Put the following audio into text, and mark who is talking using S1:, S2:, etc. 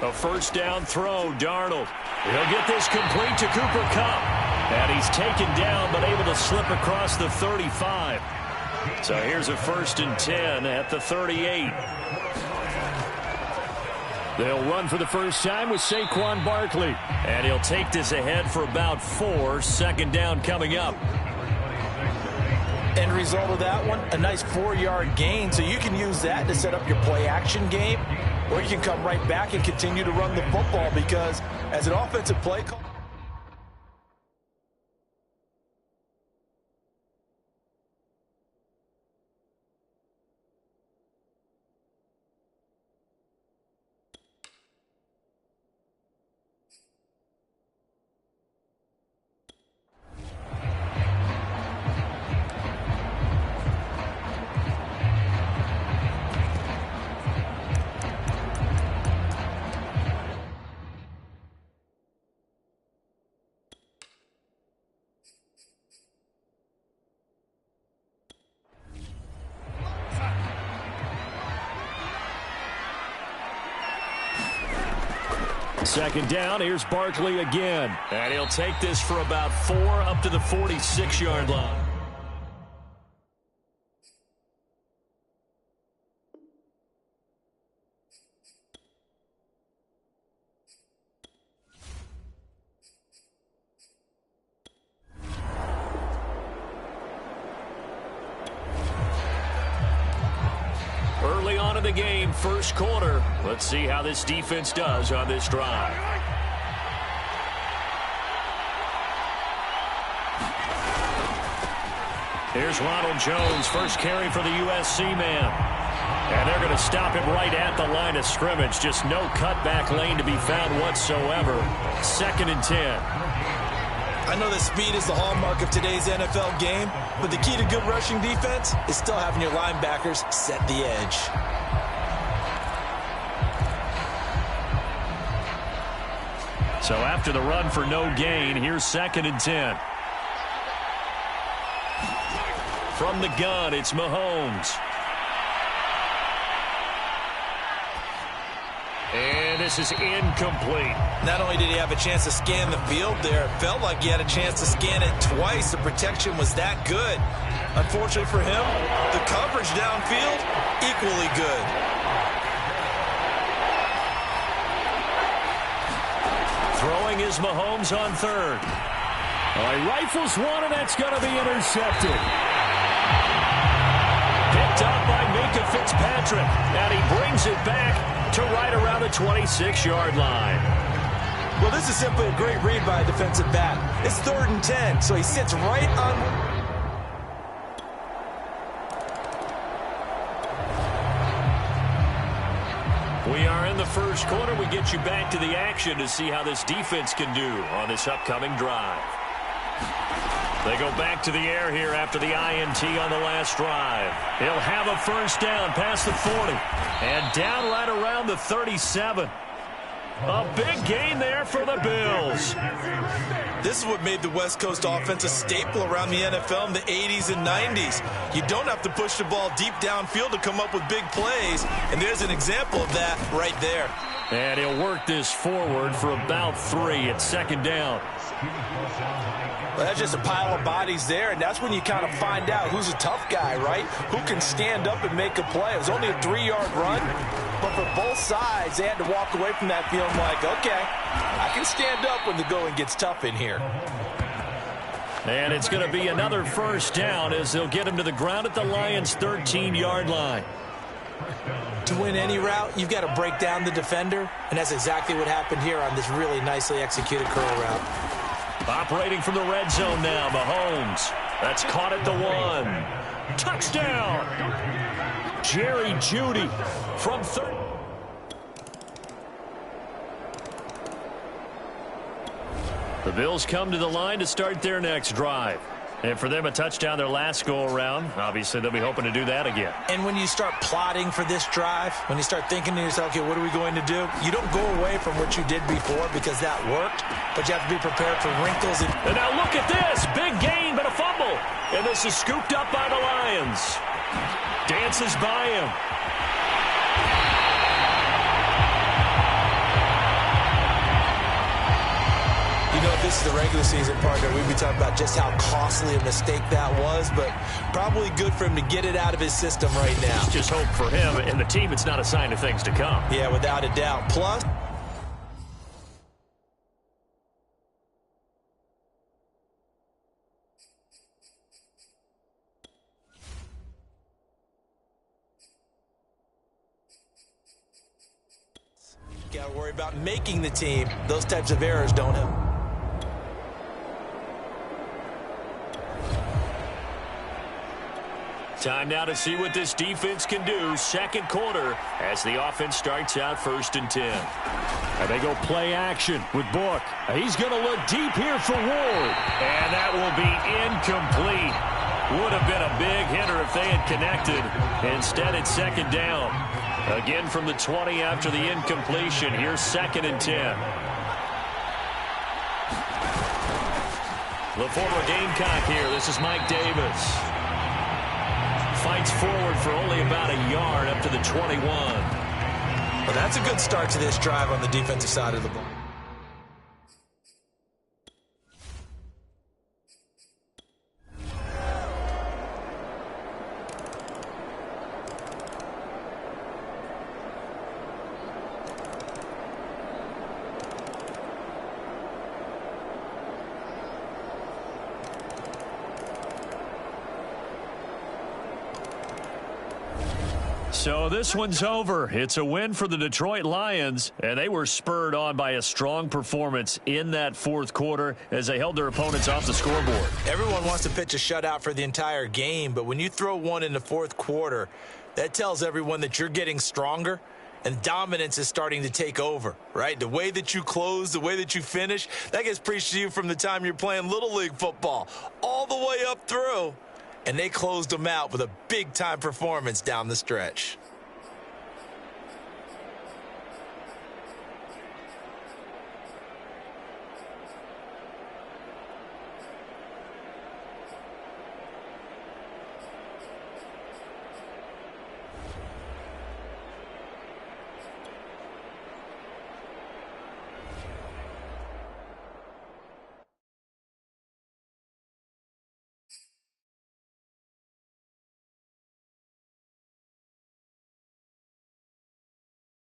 S1: A first down throw, Darnold. He'll get this complete to Cooper Kupp. And he's taken down, but able to slip across the 35. So here's a 1st and 10 at the 38. They'll run for the first time with Saquon Barkley. And he'll take this ahead for about 4. 2nd down coming up.
S2: End result of that one, a nice 4-yard gain. So you can use that to set up your play-action game. Or you can come right back and continue to run the football because as an offensive play call,
S1: Second down, here's Barkley again. And he'll take this for about 4 up to the 46-yard line. Early on in the game, first quarter. Let's see how this defense does on this drive. Here's Ronald Jones, first carry for the USC man. And they're going to stop him right at the line of scrimmage. Just no cutback lane to be found whatsoever. 2nd and 10.
S2: I know that speed is the hallmark of today's NFL game, but the key to good rushing defense is still having your linebackers set the edge.
S1: So after the run for no gain, here's 2nd and 10. From the gun, it's Mahomes. And this is incomplete.
S2: Not only did he have a chance to scan the field there, it felt like he had a chance to scan it twice. The protection was that good. Unfortunately for him, the coverage downfield, equally good.
S1: Throwing is Mahomes on 3rd. He rifles one, and that's going to be intercepted. Picked up by Minka Fitzpatrick. And he brings it back to right around the 26-yard line.
S2: Well, this is simply a great read by a defensive back. It's 3rd and 10, so he sits right on.
S1: We are in the first quarter. We get you back to the action to see how this defense can do on this upcoming drive. They go back to the air here after the INT on the last drive. He'll have a first down past the 40. And down right around the 37. A big gain there for the Bills.
S2: This is what made the West Coast offense a staple around the NFL in the 80s and 90s. You don't have to push the ball deep downfield to come up with big plays. And there's an example of that right there.
S1: And he'll work this forward for about 3 at 2nd down.
S2: Well, that's just a pile of bodies there, and that's when you kind of find out who's a tough guy, right? Who can stand up and make a play. It was only a 3-yard run, but for both sides, they had to walk away from that feeling like, okay, I can stand up when the going gets tough in here.
S1: And it's going to be another first down as they'll get him to the ground at the Lions' 13-yard line.
S2: To win any route, you've got to break down the defender, and that's exactly what happened here on this really nicely executed curl route.
S1: Operating from the red zone now, Mahomes. That's caught at the 1. Touchdown! Jerry Jeudy from 3rd. The Bills come to the line to start their next drive. And for them, a touchdown their last go-around. Obviously, they'll be hoping to do that again.
S2: And when you start plotting for this drive, when you start thinking to yourself, okay, what are we going to do? You don't go away from what you did before because that worked, but you have to be prepared for wrinkles.
S1: And now look at this. Big gain, but a fumble. And this is scooped up by the Lions. Dances by him.
S2: know, if this is the regular season, partner, we'd be talking about just how costly a mistake that was, but probably good for him to get it out of his system right now.
S1: Just hope for him and the team it's not a sign of things to come.
S2: Yeah, without a doubt. Plus, got to worry about making the team. Those types of errors don't help.
S1: Time now to see what this defense can do. Second quarter as the offense starts out 1st and 10. And they go play action with Book. He's going to look deep here for Ward. And that will be incomplete. Would have been a big hitter if they had connected. Instead, it's 2nd down. Again from the 20 after the incompletion. Here's 2nd and 10. The former Gamecock here. This is Mike Davis. Fights forward for only about a yard up to the 21.
S2: Well, that's a good start to this drive on the defensive side of the ball.
S1: So this one's over. It's a win for the Detroit Lions, and they were spurred on by a strong performance in that 4th quarter as they held their opponents off the scoreboard.
S2: Everyone wants to pitch a shutout for the entire game, but when you throw one in the 4th quarter, that tells everyone that you're getting stronger and dominance is starting to take over, right? The way that you close, the way that you finish, that gets preached to you from the time you're playing Little League football all the way up through. And they closed them out with a big-time performance down the stretch.